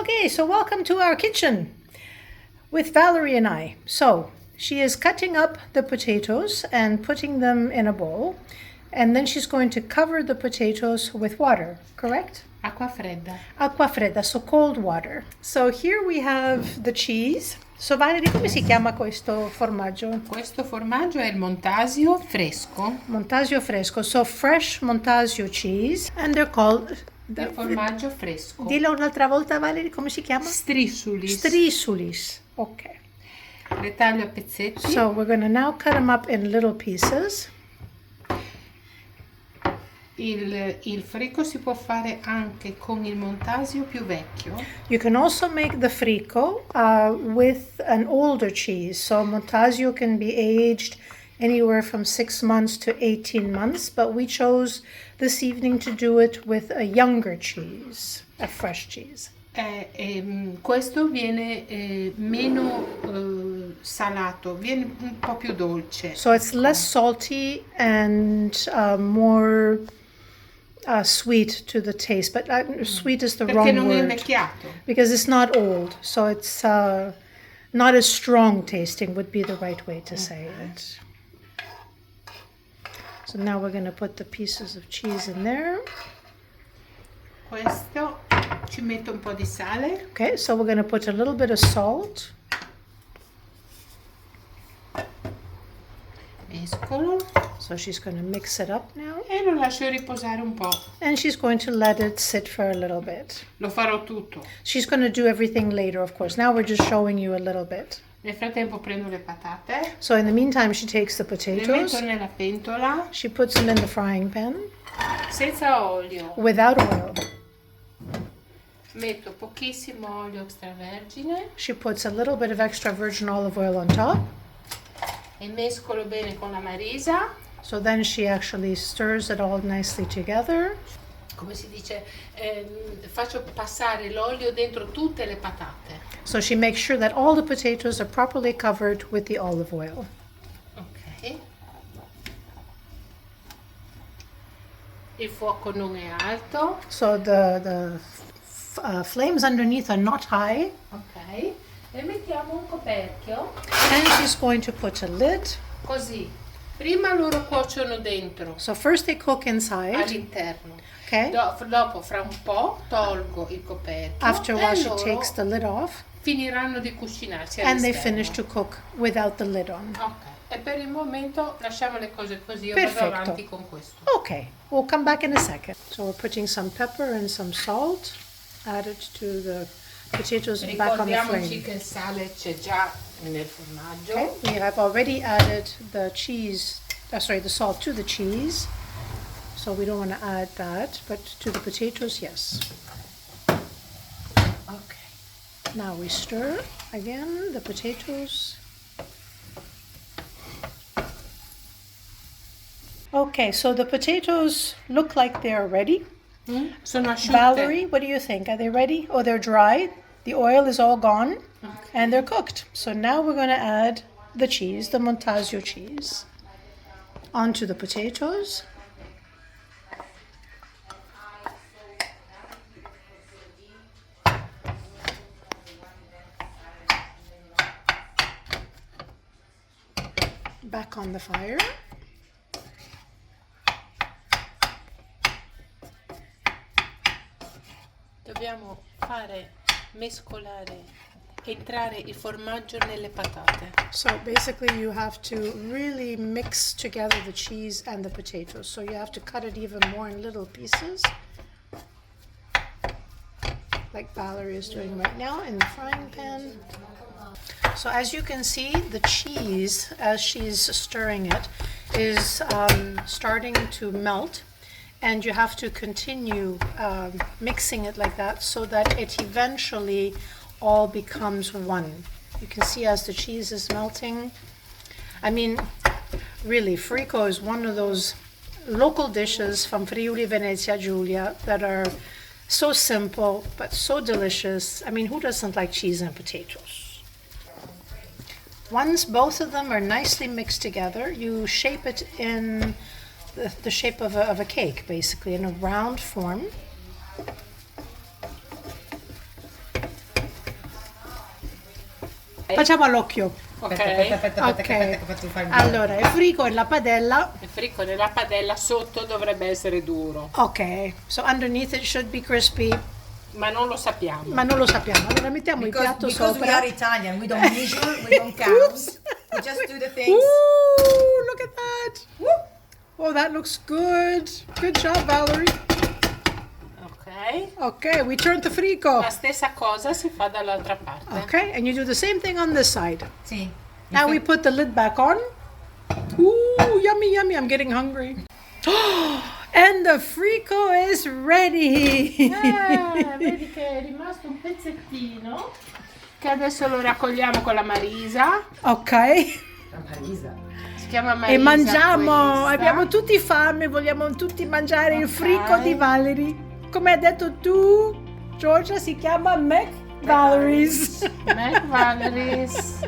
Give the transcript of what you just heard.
Okay, so welcome to our kitchen with Valerie and I. So she is cutting up the potatoes and putting them in a bowl, and then she's going to cover the potatoes with water, correct? Acqua fredda. Acqua fredda, so cold water. So here we have the cheese. So Valerie, come si chiama questo formaggio? Questo formaggio è il Montasio fresco. Montasio fresco, so fresh Montasio cheese, and they're called... Il formaggio fresco. Dillo un'altra volta Valerie, come si chiama? Strisciulis. Strisulis. Ok. Le taglio a pezzetti. So we're going to now cut them up in little pieces. Il frico si può fare anche con il Montasio più vecchio. You can also make the frico with an older cheese. So Montasio can be aged anywhere from 6 months to 18 months, but we chose this evening to do it with a younger cheese, a fresh cheese. Questo viene meno salato, viene un po' più dolce. So it's less salty and more sweet to the taste, but sweet is the Perché wrong non è word invecchiato. because it's not old, so it's not as strong tasting would be the right way to say it. So now we're going to put the pieces of cheese in there. Questo ci metto un po' di sale. Okay, so we're going to put a little bit of salt. Mescolo So she's going to mix it up now. e lo lascio riposare un po'. And she's going to let it sit for a little bit. Lo farò tutto. She's going to do everything later, of course. Now we're just showing you a little bit. Nel frattempo prendo le patate, So in the meantime, she takes the le potatoes. metto nella pentola She puts them in the frying pan senza olio. without oil. Metto pochissimo olio extravergine She puts a little bit of extra virgin olive oil on top. e mescolo bene con la marisa. So then she actually stirs it all nicely together. Come si dice, faccio passare l'olio dentro tutte le patate. So she makes sure that all the potatoes are properly covered with the olive oil. Ok. Il fuoco non è alto. So the flames underneath are not high. Ok. E mettiamo un coperchio. And she's going to put a lid. Così. Prima loro cuociono dentro, So first they cook inside. all'interno. Okay. Dopo, fra un po', tolgo il coperchio After a while, e she loro takes the lid off. finiranno di cucinarsi And they all'esterno. finish to cook without the lid on. Ok. E per il momento lasciamo le cose così, io Perfetto. vado avanti con questo. Okay, we'll come back in a second. So we're putting some pepper and some salt added to the potatoes back on the Ricordiamoci flame. che il sale c'è già nel formaggio. Okay, we have already added the cheese, the salt to the cheese. So we don't want to add that, but to the potatoes, yes. Ok. Now we stir again the potatoes. Okay, so the potatoes look like they're ready. Sono asciutte. Valerie, what do you think? Are they ready? Oh, they're dry. The oil is all gone and they're cooked. So now we're going to add the cheese, the Montasio cheese, onto the potatoes. Back on the fire. Dobbiamo fare mescolare, entrare il formaggio nelle patate. So basically you have to really mix together the cheese and the potatoes. So you have to cut it even more in little pieces, like Valerie is doing right now in the frying pan. So as you can see, the cheese, as she's stirring it, is starting to melt. And you have to continue mixing it like that so that it eventually all becomes one. You can see as the cheese is melting. I mean, really, frico is one of those local dishes from Friuli Venezia Giulia that are so simple but so delicious. I mean, who doesn't like cheese and potatoes? Once both of them are nicely mixed together, you shape it in the shape of a cake, basically, in a round form. Facciamo all'occhio. Ok. Aspetta, Ok. che faccio fare il Allora, il frigo nella padella. Il frigo nella padella sotto dovrebbe essere duro, Ok, so underneath it should be crispy, ma non lo sappiamo. ma non lo sappiamo. Allora mettiamo il piatto because we sopra. are Italian, we don't measure, we don't count. Oops. We just do the things. Ooh, look at that. Oh, that looks good. Good job, Valerie. Ok. Okay, we turn the frigo. La stessa cosa si fa dall'altra parte. Okay, and you do the same thing on this side. Sì. Now we put the lid back on. Ooh, yummy, yummy. I'm getting hungry. And the frico is ready. Vedi che è rimasto un pezzettino che adesso lo raccogliamo con la Marisa. Ok. Si chiama Marisa E mangiamo. questa. Abbiamo tutti fame, vogliamo tutti mangiare il Ok. frico di Valerie. Come hai detto tu, Giorgia, si chiama Mac Valerie's. Mac Valerie's.